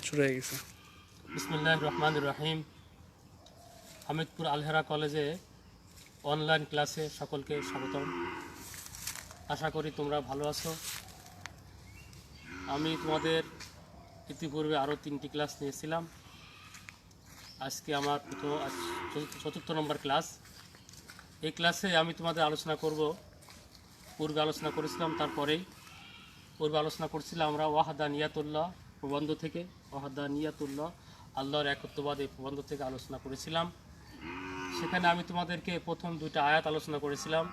শুরু হয়ে গেছে। বিসমিল্লাহির রহমানির রহিম। হামিদপুর আলহেরা কলেজে অনলাইন ক্লাসে সকলকে স্বাগতম। আশা করি তোমরা ভালো আছো। আমি তোমাদের ইতিপূর্বে আরও 3টি ক্লাস নিয়েছিলাম। আজকে আমার চতুর্থ নম্বর ক্লাস। এই ক্লাসে আমি তোমাদের আলোচনা করব, পূর্বে আলোচনা করেছিলাম পূর্বে আলোচনা করছিলাম আমরা ওয়াহদানিয়াতুল্লাহ প্রবন্ধ থেকে, ওয়াহদানিয়াতুল্লাহ আল্লাহর একত্ববাদ এই প্রবন্ধ থেকে আলোচনা করেছিলাম। সেখানে আমি তোমাদেরকে প্রথম 2টা আয়াত আলোচনা করেছিলাম।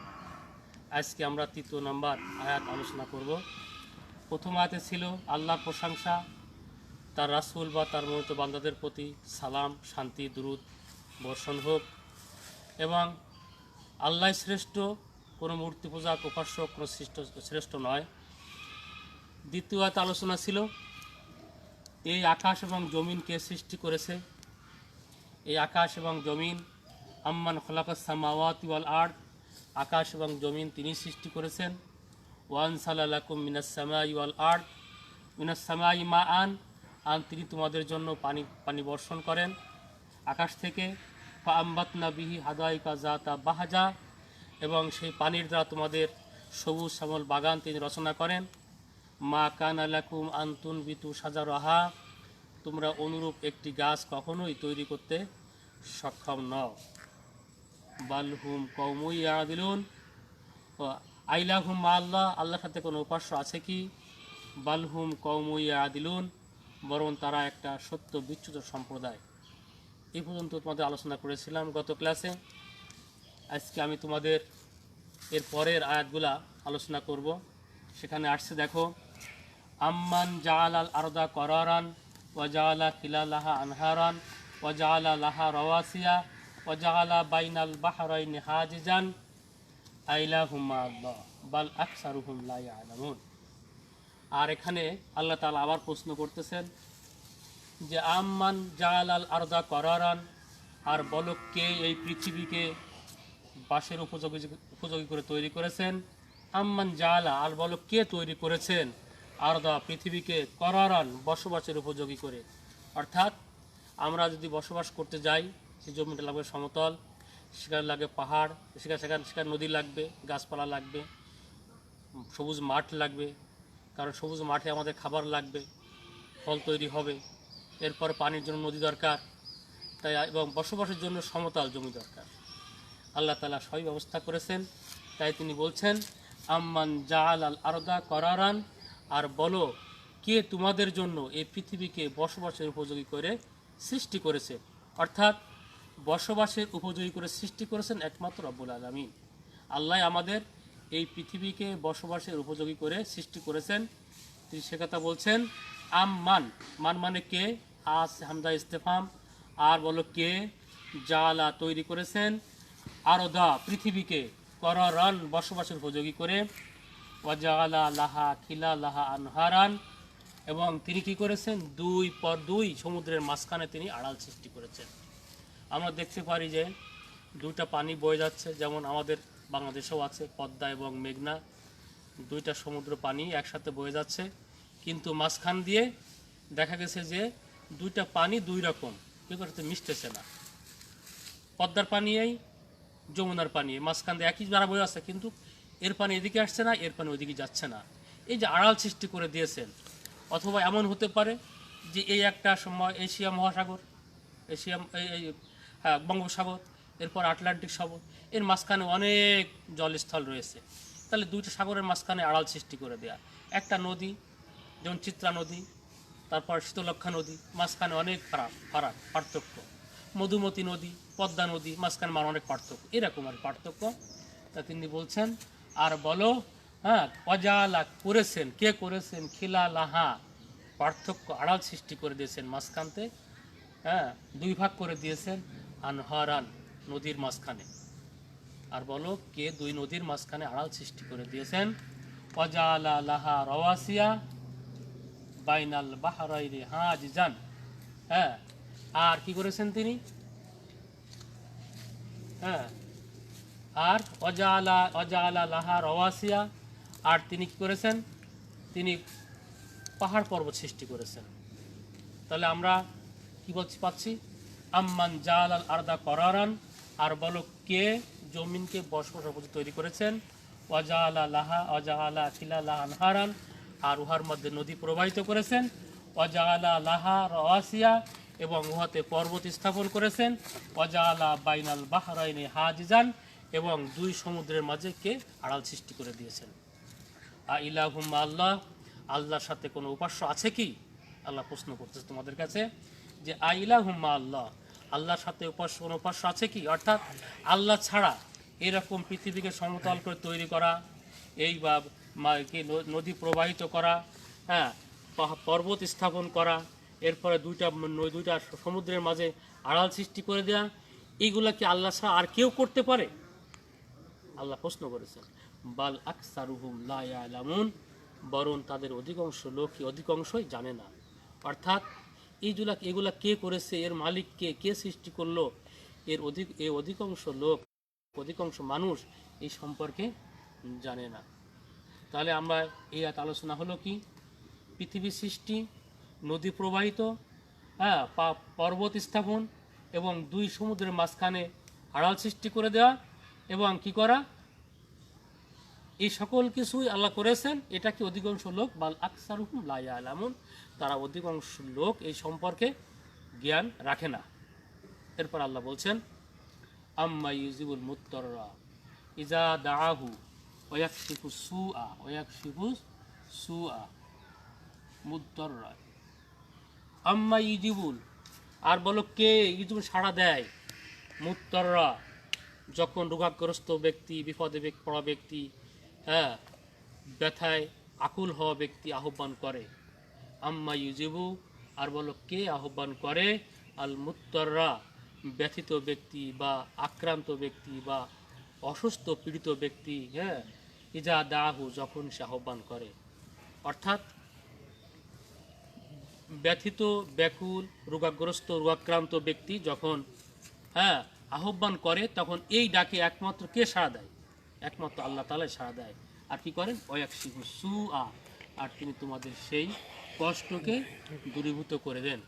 আজকে আমরা 3য় নম্বর আয়াত আলোচনা করব। প্রথম আয়াতে ছিল আল্লাহর প্রশংসা, তার রাসূল বা তার মনোনীত বান্দাদের প্রতি সালাম, শান্তি, দুরূদ বর্ষণ হোক, এবং আল্লাহ শ্রেষ্ঠ, কোনো মূর্তি পূজা উপাস্য কোনো শ্রেষ্ঠ নয়। দ্বিতীয় আয়াত আলোচনা ছিল এই আকাশ এবং জমিন কে সৃষ্টি করেছে। এই আকাশ এবং জমিন, আম্মান খলাকাস সামাওয়াতি ওয়াল আরদ, আকাশ এবং জমিন তিনি সৃষ্টি করেছেন। ওয়ানসালা লাকুম মিনাস সামাই ওয়াল আরদ, মিনাস সামাই মাআন, আর তিনি তোমাদের জন্য পানি বর্ষণ করেন আকাশ থেকে। ফাআম্বাতনা বিহি হাদাইকা যাতা বাহাজা, এবং সেই পানির দ্বারা তোমাদের সবুজ শ্যামল বাগান তিনি রচনা করেন। মা কানা লাকুম আনতুন বিতু সাজারাহা, তোমরা অনুরূপ একটি গাছ কখনোই তৈরি করতে সক্ষম নও। বালহুম কওমুন ইয়াদিলুন, আইলাহুম মা আল্লাহ, আল্লাহর সাথে কোনো উপাস্য আছে কি? বালহুম কওমুন ইয়াদিলুন, বরং তারা একটা সত্য বিচ্যুত সম্প্রদায়। এই পর্যন্ত তোমাদের আলোচনা করেছিলাম গত ক্লাসে। আজকে আমি তোমাদের এর পরের আয়াতগুলা আলোচনা করব। সেখানে আসছে দেখো, আম্মান জাআলাল আরদা করারান ওয়া জাআলা খিলালাহা আনহারান ওয়া জাআলা লাহা রাওয়াসিয়া ওয়া জাআলা বাইনাল বাহরাইনি হাজিজান আইলাহুম মা আল্লাহ বাল আকসারুহুম লা ইয়ালামুন। আর এখানে আল্লাহ তাআলা আবার প্রশ্ন করতেছেন যে আম্মান জাআলাল আরদা করারান, আর বলো কে এই পৃথিবীকে বাসের উপযোগী করে তৈরি করেছেন। আম্মান জাআলা, আর বলো কে তৈরি করেছেন আরদা পৃথিবীকে করারান বসবাসের উপযোগী করে। অর্থাৎ আমরা যদি বসবাস করতে যাই, সেই জমিটা লাগবে সমতল, সেখানে লাগবে পাহাড়, সেখানে নদী লাগবে, গাছপালা লাগবে, সবুজ মাঠ লাগবে, কারণ সবুজ মাঠে আমাদের খাবার লাগবে, ফল তৈরি হবে। এরপরে পানির জন্য নদী দরকার, তাই এবং বসবাসের জন্য সমতল জমি দরকার। আল্লাহ তাআলা সবই ব্যবস্থা করেছেন। তাই তিনি বলছেন আম্মান জাআলাল আরদা করারান, আর বলো কে তোমাদের জন্য এই পৃথিবীকে বসবাসের উপযোগী করে সৃষ্টি করেছে। অর্থাৎ বসবাসের উপযোগী করে সৃষ্টি করেছেন একমাত্র রব্বুল আলামিন। আল্লাহ আমাদের এই পৃথিবীকে বসবাসের উপযোগী করে সৃষ্টি করেছেন। তিনি সে কথা বলছেন। আম্মান, মান মানে কে, আস হামদা ইস্তেফাম, আর বলো কে জাআলা তৈরি করেছেন, আরদা পৃথিবীকে, করারান বসবাসের উপযোগী করে, ওয়াজাআলা লাহা খিলালাহা আনহারান, এবং তিনি কি করেছেন, দুই পর দুই সমুদ্রের মাঝখানে তিনি আড়াল সৃষ্টি করেছেন। আমরা দেখতে পারি যে 2টা পানি বয়ে যাচ্ছে, যেমন আমাদের বাংলাদেশেও আছে পদ্মা এবং মেঘনা, 2টা সমুদ্র পানি একসাথে বয়ে যাচ্ছে, কিন্তু মাঝখান দিয়ে দেখা গেছে যে 2টা পানি 2 রকম, কেউ সাথে মিশতেছে না। পদ্মার পানি এই, যমুনার পানি মাঝখান দিয়ে একই দ্বারা বয়ে আছে, কিন্তু এর পানি এদিকে আসছে না, এর পানি ওইদিকে যাচ্ছে না। এই যে আড়াল সৃষ্টি করে দিয়েছেন। অথবা এমন হতে পারে যে এই একটা সময় এশিয়া মহাসাগর, বঙ্গোপসাগর, এরপর আটলান্টিক সাগর, এর মাঝখানে অনেক জলস্থল রয়েছে। তাহলে 2টা সাগরের মাঝখানে আড়াল সৃষ্টি করে দেয়া। একটা নদী যেমন চিত্রা নদী, তারপর শীতলক্ষা নদী, মাঝখানে অনেক পার্থক্য। মধুমতি নদী, পদ্মা নদী, মাঝখানে অনেক পার্থক্য, এরকম আর পার্থক্য। তা তিনি বলছেন আর বলো, অজালা করেছেন, কে করেছেন, খিলা লাহা পার্থক্য, আড়াল সৃষ্টি করে দিয়েছেন মাঝখানতে, 2 ভাগ করে দিয়েছেন, আনহারান নদীর মাঝখানে। আর বলো কে 2 নদীর মাঝখানে আড়াল সৃষ্টি করে দিয়েছেন। অজালা লাহা রাওয়াসিয়া বাইনাল বাহরাইনি হাজিজান, আর কি করেছেন তিনি, আর অজালা লাহা রাওয়াসিয়া, আর তিনি কি করেছেন, তিনি পাহাড় পর্বত সৃষ্টি করেছেন। তাহলে আমরা কি বলছি পাচ্ছি, আম্মান জালাল আরদা করারান, আর বলো কে জমিনকে বসবাসের উপযোগী তৈরি করেছেন, ওয়াজালা লাহা ওয়াজালা খিলালা আনহারান, আর উহার মধ্যে নদী প্রবাহিত করেছেন, ওয়াজালা লাহা রাওয়াসিয়া, এবং উহাতে পর্বত স্থাপন করেছেন, ওয়াজালা বাইনাল বাহরাইনি হাজিজান, এবং দুই সমুদ্রের মাঝে কে আড়াল সৃষ্টি করে দিয়েছেন। ইলাহুম আল্লাহ, আল্লাহর সাথে কোনো উপাস্য আছে কি? আল্লাহ প্রশ্ন করতেছে তোমাদের কাছে যে ইলাহুম আল্লাহ, আল্লাহর সাথে কোনো উপাস্য আছে কি? অর্থাৎ আল্লাহ ছাড়া এরকম পৃথিবীকে সমতল করে তৈরি করা, এই বা নদী প্রবাহিত করা, হ্যাঁ, পর্বত স্থাপন করা, এরপরে দুইটা সমুদ্রের মাঝে আড়াল সৃষ্টি করে দেয়া, এইগুলা কি আল্লাহ ছাড়া আর কেউ করতে পারে? আল্লাহ প্রশ্ন করেছেন, বাল আকসারুহুম লা ইয়ালামুন, বরং তাদের অধিকাংশই জানে না। অর্থাৎ এগুলা কে করেছে, এর মালিক কে, কে সৃষ্টি করলো, অধিকাংশ মানুষ এই সম্পর্কে জানে না। তাহলে আমরা এই আলোচনা হলো কি, পৃথিবী সৃষ্টি, নদী প্রবাহিত, হ্যাঁ, পর্বত স্থাপন, এবং দুই সমুদ্রের মাঝখানে আড়াল সৃষ্টি করে দেওয়া, এবং কি করা, এই সকল কিছুই আল্লাহ করেছেন। এটা কি অধিকাংশ লোক, বাল আকসারুহুম লা ইয়ালামুন, তারা অধিকাংশ লোক এই সম্পর্কে জ্ঞান রাখে না। এরপর আল্লাহ বলছেন, আম্মা ইউজিবুল মুত্তাররা ইজা দাআহু ওয়া ইয়াকশিফু সুআ মুত্তাররা, আম্মা ইউজিবুল, আর বলো কে ইউজিবুল সাড়া দেয়, মুত্তাররা, যখন রোগাগ্রস্ত ব্যক্তি, বিপদে পড়া ব্যক্তি, হ্যাঁ, ব্যথায় আকুল হওয়া ব্যক্তি আহ্বান করে। আম্মা ইউজিবু, আর বলো কে আহ্বান করে, আল মুত্তাররা, ব্যথিত ব্যক্তি বা আক্রান্ত ব্যক্তি বা অসুস্থ পীড়িত ব্যক্তি, হ্যাঁ, ইজা দাহু, যখন সে আহ্বান করে। অর্থাৎ ব্যথিত, ব্যাকুল, রোগাক্রান্ত ব্যক্তি যখন, হ্যাঁ, আহ্বান করে, তখন এই ডাকে একমাত্র কে সাড়া দেয়? একমাত্র আল্লাহ তাআলাই সাড়া দেয়। আর কি করেন? ওয়াকশিফু সুআ, আর তিনি তোমাদের সেই কষ্টকে দূরীভূত করে দেন।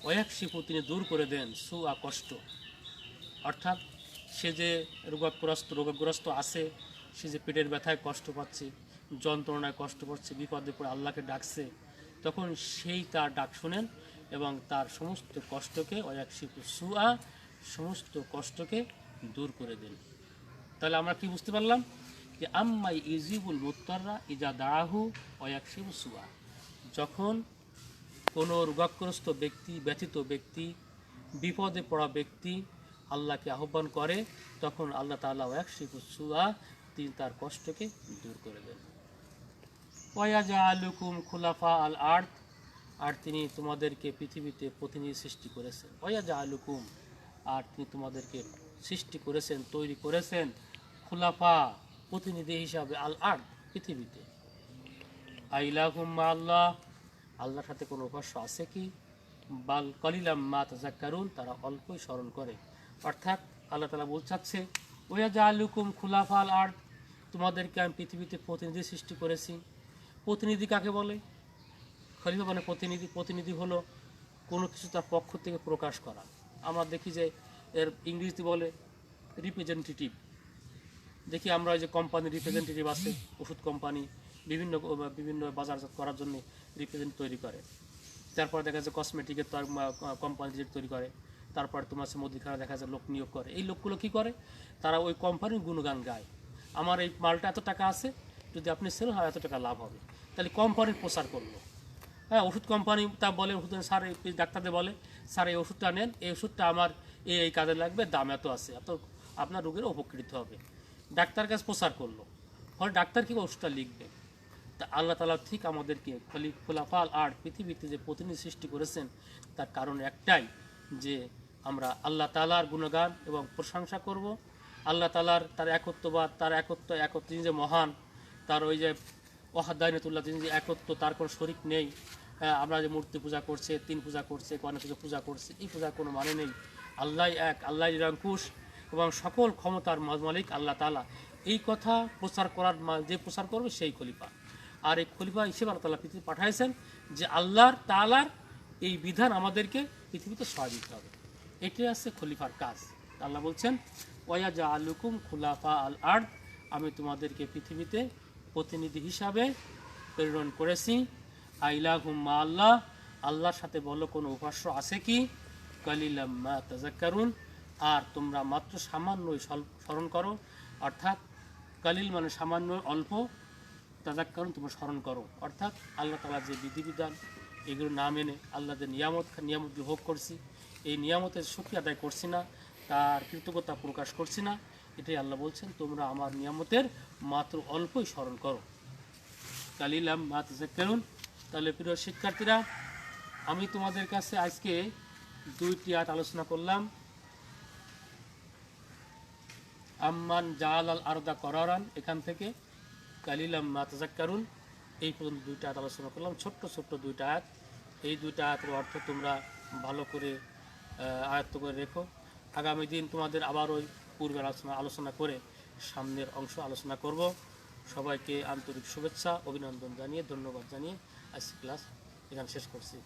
ওয়াকশিফু, তিনি দূর করে দেন, সুআ, কষ্ট। অর্থাৎ সে যে রোগগ্রস্ত আছে, সে যে পেটের ব্যথায় কষ্ট পাচ্ছে, যন্ত্রণায় কষ্ট পাচ্ছে, বিপদে পড়ে আল্লাহকে ডাকছে, তখন সেই তার ডাক শোনেন এবং তার সমস্ত কষ্টকে, ওয়াকশিফু সুআ, সমস্ত কষ্টকে দূর করে দেন। তাহলে আমরা কি বুঝতে পারলাম যে আম্মাই ইজিবুল মুত্তাররা ইজা দাআহু ওয়া ইয়াকশিফু সুআ, যখন কোনো রোগগ্রস্ত ব্যক্তি, ব্যথিত ব্যক্তি, বিপদে পড়া ব্যক্তি আল্লাহকে আহ্বান করে, তখন আল্লাহ তাআলা ওয়া ইয়াকশিফু সুআ, তিনি তার কষ্টকে দূর করে দেন। ওয়া ইয়াজআলুকুম খুলাফা আল আরদ, আর তিনি তোমাদেরকে পৃথিবীতে প্রতিনিধি সৃষ্টি করেছেন। ওয়া ইয়াজআলুকুম, আর তিনি তোমাদেরকে সৃষ্টি করেছেন, তৈরি করেছেন, খুলাফা, প্রতিনিধি হিসাবে, আল আরদ, পৃথিবীতে। আইলাহুম আল্লাহ, আল্লাহর সাথে কোনো উপাস্য আছে কি? বাল কলিলাম মা তাযাক্কারুন, তারা অল্পই স্মরণ করে। অর্থাৎ আল্লাহ তাআলা বলছে, ওয়া জাআলুকুম খুলাফা আল আরদ, তোমাদেরকে আমি পৃথিবীতে প্রতিনিধি সৃষ্টি করেছি। প্রতিনিধি কাকে বলে? খলিফা মানে প্রতিনিধি হলো কোনো কিছু তার পক্ষ থেকে প্রকাশ করা। আমরা দেখি যে এর ইংরেজিতে বলে রিপ্রেজেন্টেটিভ। দেখি আমরা যে কোম্পানির রিপ্রেজেন্টেটিভ আছে, ওষুধ কোম্পানি বিভিন্ন বাজারজাত করার জন্য রিপ্রেজেন্ট তৈরি করে। তারপর দেখা যায় কসমেটিকের কোম্পানি তৈরি করে। তারপর তোমার মুদিখানা দেখা যায় লোক নিয়োগ করে। এই লোকগুলো কি করে? তারা ওই কোম্পানির গুণগান গায়, আমার এই মালটা এত টাকা আছে, যদি আপনি সেল হয় এত টাকা লাভ হবে। তাহলে কোম্পানির প্রচার করলো। হ্যাঁ, ওষুধ কোম্পানি তা বলে, ওষুধ স্যার, এই ডাক্তারদের বলে, স্যার এই ওষুধটা নেন, এই ওষুধটা আমার এই কাজে লাগবে, দাম এত আছে, এত আপনার রোগীর উপকৃত হবে। ডাক্তার কাছে প্রচার করলো, ফলে ডাক্তার কি ওষুধটা লিখবে। তা আল্লাহ তাআলা ঠিক আমাদেরকে খুলাফা আল আরদ, পৃথিবীতে যে প্রতিনিধি সৃষ্টি করেছেন, তার কারণ একটাই, যে আমরা আল্লাহ তাআলার গুণগান এবং প্রশংসা করব। আল্লাহ তাআলার তার একত্ববাদ, তার একত্ব তিনি যে মহান, তার ওই যে ওয়াহদানিয়তুল্লাহ, তিনি যে একত্ব, তার কোনো শরিক নেই। আমরা যে মূর্তি পূজা করছে, তিন পূজা করছে, অনেক কিছু পূজা করছে, এই পূজার কোনো মানে নেই। আল্লাহ এক, আল্লাহ নিরঙ্কুশ এবং সকল ক্ষমতার মালিক আল্লাহ তাআলা। এই কথা প্রচার করার, যে প্রচার করবে সেই খলিফা। আর এই খলিফা হিসেবে আল্লাহ তাআলা পৃথিবী পাঠাইছেন, যে আল্লাহর তাআলার এই বিধান আমাদেরকে পৃথিবীতে সহায় দিতে হবে। এটাই আছে খলিফার কাজ। আল্লাহ বলছেন ওয়া জাআলুকুম খুলাফা আল আরদ, আমি তোমাদেরকে পৃথিবীতে প্রতিনিধি হিসাবে প্রেরণ করেছি। আইলাহুম মা আল্লাহ, আল্লাহর সাথে বলো কোনো উপাস্য আছে কি? কালিলাম মা তাযাক্কারুন, আর তোমরা মাত্র সামান্যই স্মরণ করো। অর্থাৎ কালিল মানে সামান্য, অল্প, তাযাক্কারুন তোমরা স্মরণ করো। অর্থাৎ আল্লাহ তাআলা যে বিধিবিধান এগুলো না মেনে আল্লাহ যে নিয়ামতগুলো ভোগ করছি, এই নিয়ামতের শুকরিয়া আদায় করছি না, তার কৃতজ্ঞতা প্রকাশ করছি না, এটাই আল্লাহ বলছেন তোমরা আমার নিয়ামতের মাত্র অল্পই স্মরণ করো। কালিলাম মা তাযাক্কারুন। তাহলে প্রিয় শিক্ষার্থীরা, আমি তোমাদের কাছে আজকে 2টি আয়াত আলোচনা করলাম। আম্মান জাআল আল আরদা করারান, এখান থেকে কালিলাম মা তাযাক্কারুন, এই পর্যন্ত 2টা আয়াত আলোচনা করলাম, ছোট্ট ছোট্ট 2টা আয়াত। এই 2টা আয়াতের অর্থ তোমরা ভালো করে আয়ত্ত করে রেখো। আগামী দিন তোমাদের আবার ওই পূর্বের আলোচনা করে সামনের অংশ আলোচনা করব। সবাইকে আন্তরিক শুভেচ্ছা অভিনন্দন জানিয়ে, ধন্যবাদ জানিয়ে আজকে ক্লাস এখানে শেষ করছি।